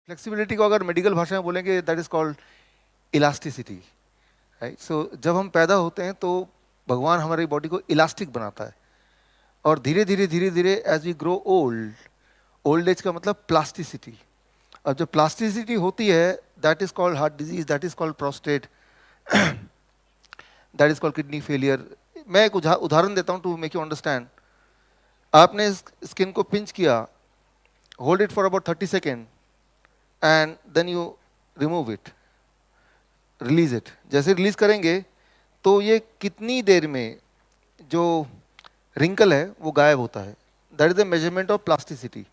Flexibility को अगर medical भाषा में बोलेंगे that is called elasticity, right. So जब हम पैदा होते हैं तो भगवान हमारी बॉडी को इलास्टिक बनाता है, और धीरे धीरे as we grow old, old age का मतलब प्लास्टिसिटी। अब जब प्लास्टिसिटी होती है that is called heart disease, that is called prostate, that is called kidney failure. मैं एक उदाहरण देता हूँ टू मेक यू अंडरस्टैंड। आपने स्किन को पिंच किया, hold it for about 30 second and then you remove it, release it. जैसे release करेंगे तो ये कितनी देर में जो रिंकल है वो गायब होता है। That is the measurement of plasticity,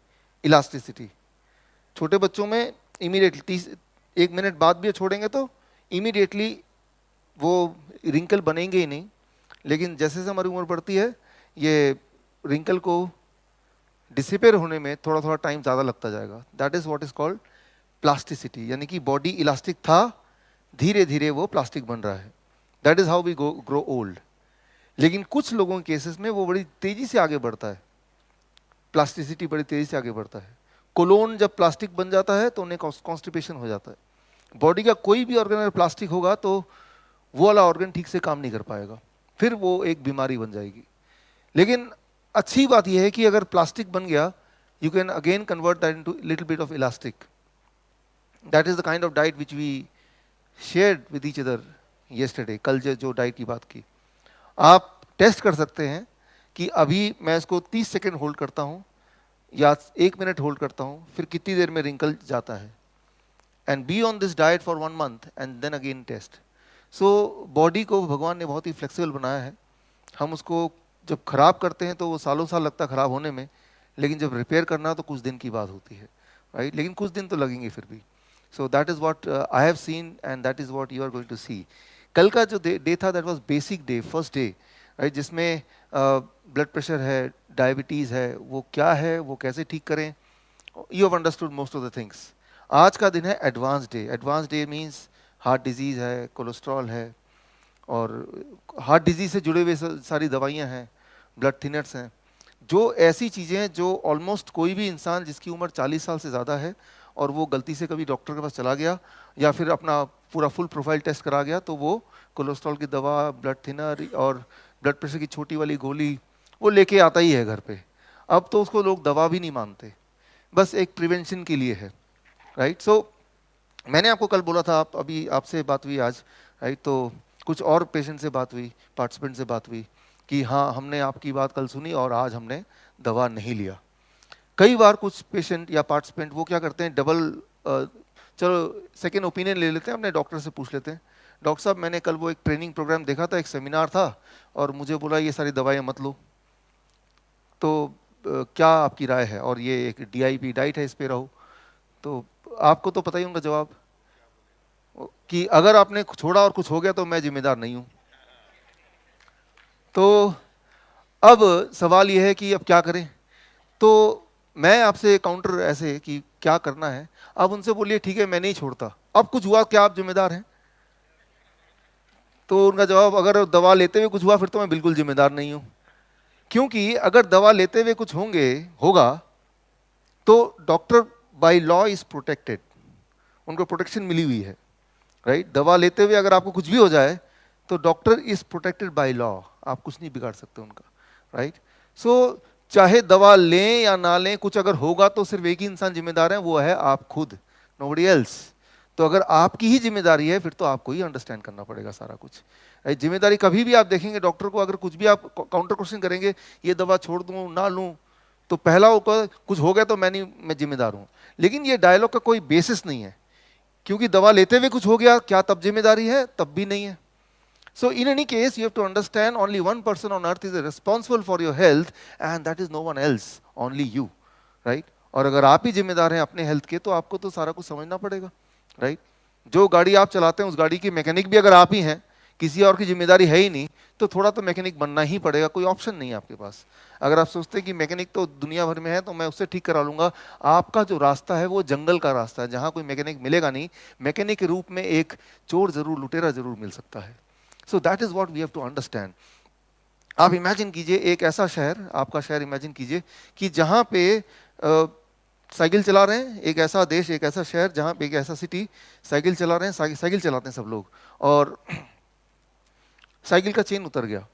elasticity. छोटे बच्चों में इमीडिएटली 1 मिनट बाद भी छोड़ेंगे तो इमीडिएटली वो रिंकल बनेंगे ही नहीं, लेकिन जैसे जैसे हमारी उम्र बढ़ती है ये रिंकल को डिसिपेयर होने में थोड़ा थोड़ा टाइम ज़्यादा लगता जाएगा। That is what is called plasticity, यानी कि बॉडी इलास्टिक था, धीरे धीरे वो प्लास्टिक बन रहा है। That is how we grow old. लेकिन कुछ लोगों के केसेस में वो बड़ी तेजी से आगे बढ़ता है, प्लास्टिसिटी बड़ी तेजी से आगे बढ़ता है। कोलोन जब प्लास्टिक बन जाता है तो उन्हें कॉन्स्टिपेशन हो जाता है। बॉडी का कोई भी ऑर्गन अगर प्लास्टिक होगा तो वो वाला ऑर्गन ठीक से काम नहीं कर पाएगा, फिर वो एक बीमारी बन जाएगी। लेकिन अच्छी बात यह है कि अगर प्लास्टिक बन गया you can again convert that into little bit of elastic. That is the kind of diet which we shared with each other yesterday. कल जो डाइट की बात की, आप टेस्ट कर सकते हैं कि अभी मैं इसको 30 सेकेंड होल्ड करता हूँ या 1 मिनट होल्ड करता हूँ, फिर कितनी देर में रिंकल जाता है। And be on this diet for 1 month and then again test. So body को भगवान ने बहुत ही फ्लेक्सिबल बनाया है। हम उसको जब खराब करते हैं तो वो सालों साल लगता है खराब होने में, लेकिन जब रिपेयर करना तो कुछ दिन की बात होती है, राइट। लेकिन कुछ दिन तो लगेंगे फिर भी। So that is what I have seen and that is what you are going to see. कल का जो डे था that was basic day, first day, right, जिसमें ब्लड प्रेशर है, डायबिटीज़ है, वो क्या है, वो कैसे ठीक करें, you have understood most of the things. आज का दिन है advance day. Advance day means heart disease है, कोलेस्ट्रॉल है, और हार्ट डिजीज़ से जुड़े हुए सारी दवाइयाँ हैं, ब्लड थिनर्स हैं, जो ऐसी चीज़ें हैं जो ऑलमोस्ट कोई भी इंसान जिसकी उम्र 40 साल से ज़्यादा है और वो गलती से कभी डॉक्टर के पास चला गया या फिर अपना पूरा फुल प्रोफाइल टेस्ट करा गया तो वो कोलेस्ट्रॉल की दवा, ब्लड थिनर और ब्लड प्रेशर की छोटी वाली गोली वो लेके आता ही है घर पे। अब तो उसको लोग दवा भी नहीं मानते, बस एक प्रिवेंशन के लिए है, राइट। सो मैंने आपको कल बोला था, आप अभी आपसे बात हुई आज, राइट, तो कुछ और पेशेंट से बात हुई, पार्टिसिपेंट से बात हुई कि हाँ हमने आपकी बात कल सुनी और आज हमने दवा नहीं लिया। कई बार कुछ पेशेंट या पार्टिसिपेंट वो क्या करते हैं, डबल चलो सेकेंड ओपिनियन ले लेते हैं, अपने डॉक्टर से पूछ लेते हैं, डॉक्टर साहब मैंने कल वो एक ट्रेनिंग प्रोग्राम देखा था, एक सेमिनार था और मुझे बोला ये सारी दवाइयाँ मत लो, तो क्या आपकी राय है, और ये एक DIP डाइट है इस पे रहो। तो आपको तो पता ही होगा जवाब कि अगर आपने छोड़ा और कुछ हो गया तो मैं जिम्मेदार नहीं हूं। तो अब सवाल यह है कि अब क्या करें। तो मैं आपसे काउंटर ऐसे कि क्या करना है, आप उनसे बोलिए ठीक है मैं नहीं छोड़ता, अब कुछ हुआ क्या आप जिम्मेदार हैं। तो उनका जवाब, अगर दवा लेते हुए कुछ हुआ फिर तो मैं बिल्कुल जिम्मेदार नहीं हूं, क्योंकि अगर दवा लेते हुए कुछ होगा तो doctor by law is protected, उनको प्रोटेक्शन मिली हुई है, राइट। दवा लेते हुए अगर आपको कुछ भी हो जाए तो doctor is protected by law, आप कुछ नहीं बिगाड़ सकते उनका, राइट। सो चाहे दवा लें या ना लें, कुछ अगर होगा तो सिर्फ एक ही इंसान जिम्मेदार है, वो है आप खुद, नोबडी एल्स। तो अगर आपकी ही जिम्मेदारी है फिर तो आपको ही अंडरस्टैंड करना पड़ेगा सारा कुछ, राइट। जिम्मेदारी कभी भी आप देखेंगे डॉक्टर को, अगर कुछ भी आप काउंटर क्वेश्चन करेंगे, ये दवा छोड़ दूं ना लूं, तो पहला होगा कुछ हो गया तो मैं जिम्मेदार हूं। लेकिन ये डायलॉग का कोई बेसिस नहीं है, क्योंकि दवा लेते हुए कुछ हो गया क्या तब जिम्मेदारी है, तब भी नहीं है। So in any case, you have to understand only one person on earth is responsible for your health and that is no one else, only you, right? और अगर आप ही जिम्मेदार हैं अपने हेल्थ के तो आपको तो सारा कुछ समझना पड़ेगा, राइट। जो गाड़ी आप चलाते हैं उस गाड़ी की मैकेनिक भी अगर आप ही हैं, किसी और की जिम्मेदारी है ही नहीं, तो थोड़ा तो मैकेनिक बनना ही पड़ेगा, कोई ऑप्शन नहीं है आपके पास। अगर आप सोचते हैं कि मैकेनिक तो दुनिया भर में है तो मैं उससे ठीक करा लूंगा, आपका जो रास्ता है वो जंगल का रास्ता है जहाँ कोई मैकेनिक मिलेगा नहीं। मैकेनिक के रूप में एक चोर जरूर, लुटेरा जरूर मिल सकता है। So that is what we have to understand. आप इमेजिन कीजिए एक ऐसा शहर, आपका शहर इमेजिन कीजिए कि जहाँ पे साइकिल चला रहे हैं, एक ऐसा देश, एक ऐसा शहर जहाँ पे, एक ऐसा सिटी, साइकिल चला रहे हैं, साइकिल चलाते हैं सब लोग, और साइकिल का चेन उतर गया,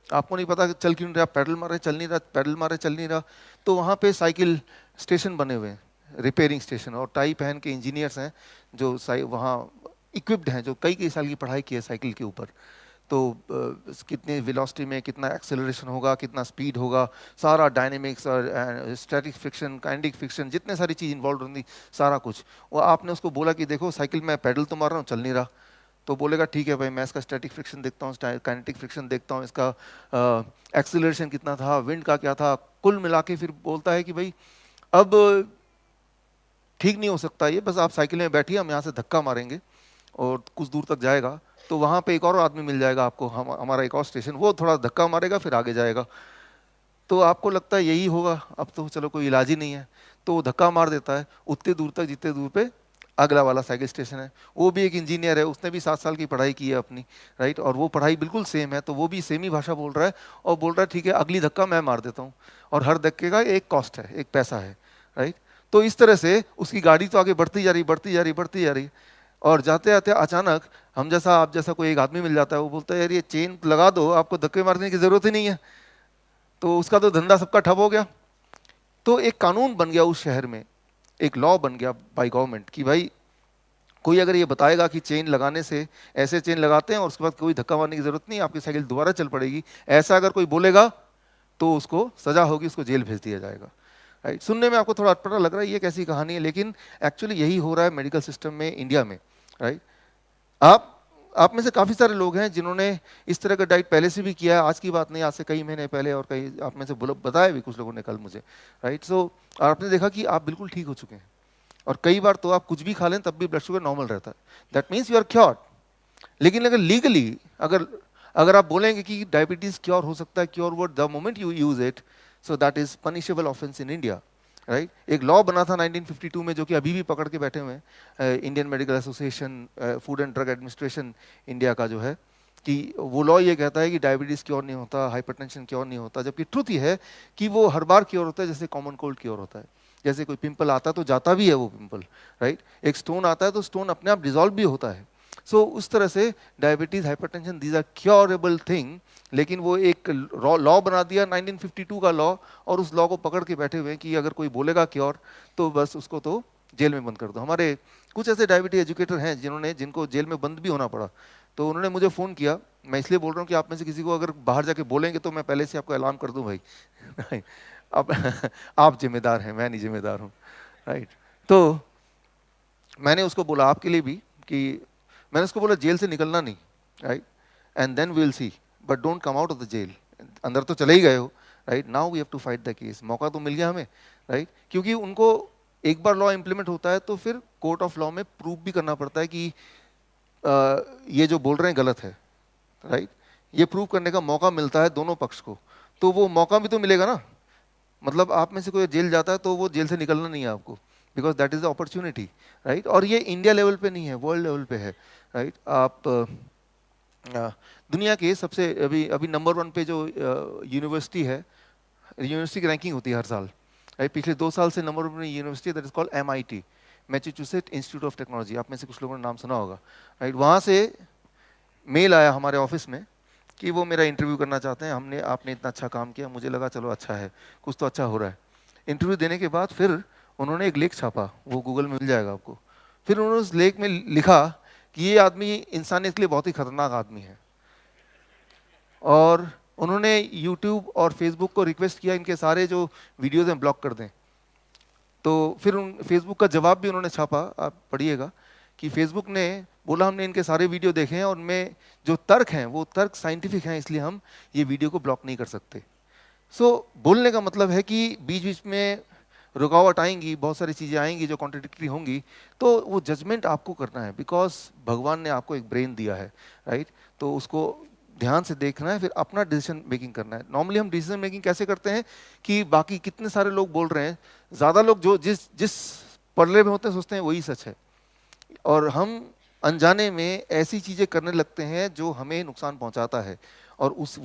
आपको नहीं पता कि चल क्यों नहीं रहा, पैडल मार रहे चल नहीं रहा, पैडल मार रहे चल नहीं रहा। तो वहाँ पे साइकिल स्टेशन बने हुए हैं, रिपेयरिंग स्टेशन, और टाई पहन के इंजीनियर्स हैं जो वहाँ इक्विप्ड हैं, जो कई कई साल की पढ़ाई की है साइकिल के ऊपर। तो कितने वेलोसिटी में कितना एक्सेलरेशन होगा, कितना स्पीड होगा, सारा डायनेमिक्स और स्टैटिक फ्रिक्शन, काइनेटिक फ्रिक्शन, जितने सारी चीज़ इन्वॉल्व होंगी, सारा कुछ। वो आपने उसको बोला कि देखो साइकिल में पैडल तो मार रहा हूँ, चल नहीं रहा, तो बोलेगा ठीक है भाई, मैं इसका स्टैटिक फ्रिक्शन देखता हूँ, काइनेटिक फ्रिक्शन देखता हूँ, इसका एक्सेलरेशन कितना था, विंड का क्या था, कुल मिला के फिर बोलता है कि भाई अब ठीक नहीं हो सकता ये, बस आप साइकिल में बैठिए, हम यहाँ से धक्का मारेंगे और कुछ दूर तक जाएगा, तो वहाँ पे एक और आदमी मिल जाएगा आपको, हमारा एक और स्टेशन, वो थोड़ा धक्का मारेगा फिर आगे जाएगा। तो आपको लगता है यही होगा, अब तो चलो कोई इलाज ही नहीं है, तो वो धक्का मार देता है उतने दूर तक जितने दूर पे अगला वाला साइकिल स्टेशन है। वो भी एक इंजीनियर है, उसने भी 7 साल की पढ़ाई की है अपनी, राइट, और वो पढ़ाई बिल्कुल सेम है, तो वो भी सेम ही भाषा बोल रहा है, और बोल रहा है ठीक है अगली धक्का मैं मार देता हूँ, और हर धक्के का एक कॉस्ट है, एक पैसा है, राइट। तो इस तरह से उसकी गाड़ी तो आगे बढ़ती जा रही, बढ़ती जा रही, बढ़ती जा रही, और जाते जाते अचानक हम जैसा, आप जैसा कोई एक आदमी मिल जाता है, वो बोलता है यार ये चेन लगा दो, आपको धक्के मारने की जरूरत ही नहीं है, तो उसका तो धंधा सबका ठप हो गया। तो एक कानून बन गया उस शहर में, एक लॉ बन गया बाय गवर्नमेंट कि भाई कोई अगर ये बताएगा कि चेन लगाने से, ऐसे चेन लगाते हैं और उसके बाद कोई धक्का मारने की जरूरत नहीं, आपकी साइकिल दोबारा चल पड़ेगी, ऐसा अगर कोई बोलेगा तो उसको सजा होगी, उसको जेल भेज दिया जाएगा, राइट। सुनने में आपको थोड़ा अटपटा लग रहा है, ये कैसी कहानी है, लेकिन एक्चुअली यही हो रहा है मेडिकल सिस्टम में इंडिया में, राइट। आप में से काफ़ी सारे लोग हैं जिन्होंने इस तरह का डाइट पहले से भी किया है, आज की बात नहीं, आज से कई महीने पहले, और कई आप में से बताया भी कुछ लोगों ने कल मुझे, राइट। सो आपने देखा कि आप बिल्कुल ठीक हो चुके हैं, और कई बार तो आप कुछ भी खा लें तब भी ब्लड शुगर नॉर्मल रहता है, that means you are cured. लेकिन अगर लीगली अगर अगर आप बोलेंगे कि डायबिटीज क्योर हो सकता है, cure word the moment you use it, so that is punishable offence in India, right. एक लॉ बना था 1952 में, जो कि अभी भी पकड़ के बैठे हुए हैं, Indian medical association, food and drug administration India का जो है, कि वो लॉ ये कहता है कि डायबिटीज क्योर नहीं होता, हाइपरटेंशन क्योर नहीं होता, जबकि ट्रुथ ये है कि वो हर बार क्योर होता है, जैसे कॉमन कोल्ड क्योर होता है, जैसे कोई पिंपल आता है तो जाता भी है वो पिंपल, राइट। एक स्टोन आता है तो स्टोन अपने आप डिजॉल्व भी होता है। सो उस तरह से diabetes, hypertension, these are curable thing, लेकिन वो एक लॉ बना दिया 1952 का लॉ, और उस लॉ को पकड़ के बैठे हुए हैं कि अगर कोई बोलेगा क्योर तो बस उसको तो जेल में बंद कर दो। हमारे कुछ ऐसे डायबिटीज एजुकेटर हैं जिनको जेल में बंद भी होना पड़ा, तो उन्होंने मुझे फ़ोन किया, मैं इसलिए बोल रहा हूँ कि आप में से किसी को अगर बाहर जाके बोलेंगे तो मैं पहले से आपको अलार्म कर दूं भाई अब आप जिम्मेदार हैं, मैं नहीं जिम्मेदार हूँ, राइट। तो मैंने उसको बोला आपके लिए भी, कि मैंने उसको बोला जेल से निकलना नहीं, right, and then we will see, but don't come out of the jail, अंदर तो चले ही गए हो, right, now we have to fight the case, मौका तो मिल गया हमें, राइट। क्योंकि उनको एक बार लॉ इंप्लीमेंट होता है तो फिर कोर्ट ऑफ लॉ में प्रूव भी करना पड़ता है कि ये जो बोल रहे हैं गलत है, राइट। ये प्रूव करने का मौका मिलता है दोनों पक्ष को, तो वो मौका भी तो मिलेगा ना, मतलब आप में से कोई जेल जाता है तो वो जेल से निकलना नहीं है आपको, because that is the opportunity, right. और ये इंडिया लेवल पे नहीं है, वर्ल्ड लेवल पे है, राइट। आप दुनिया के सबसे अभी अभी नंबर 1 पे जो यूनिवर्सिटी है, यूनिवर्सिटी की रैंकिंग होती है हर साल, राइट। पिछले 2 साल से number 1 university that is called MIT, Massachusetts institute of technology, आप में से कुछ लोगों ने नाम सुना होगा, राइट। वहाँ से मेल आया हमारे ऑफिस में कि वो मेरा इंटरव्यू करना चाहते हैं, आपने इतना अच्छा काम किया, मुझे लगा चलो अच्छा है, कुछ तो अच्छा हो रहा है। इंटरव्यू देने के बाद फिर उन्होंने एक लेख छापा, वो गूगल में मिल जाएगा आपको। फिर उन्होंने उस लेख में लिखा कि ये आदमी इंसानियत के लिए बहुत ही खतरनाक आदमी है, और उन्होंने यूट्यूब और फेसबुक को रिक्वेस्ट किया इनके सारे जो वीडियोज हैं ब्लॉक कर दें। तो फिर फेसबुक का जवाब भी उन्होंने छापा, आप पढ़िएगा, कि फेसबुक ने बोला हमने इनके सारे वीडियो देखे हैं और उनमें जो तर्क हैं वो तर्क साइंटिफिक हैं, इसलिए हम ये वीडियो को ब्लॉक नहीं कर सकते। सो बोलने का मतलब है कि बीच बीच में रुकावट आएंगी, बहुत सारी चीज़ें आएंगी जो कॉन्ट्रडिक्टरी होंगी, तो वो जजमेंट आपको करना है, बिकॉज भगवान ने आपको एक ब्रेन दिया है, राइट। तो उसको ध्यान से देखना है, फिर अपना डिसीजन मेकिंग करना है। नॉर्मली हम डिसीजन मेकिंग कैसे करते हैं कि बाकी कितने सारे लोग बोल रहे हैं, ज़्यादा लोग जो जिस जिस पल्ले में होते हैं सोचते हैं वही सच है, और हम अनजाने में ऐसी चीज़ें करने लगते हैं जो हमें नुकसान पहुंचाता है, और उस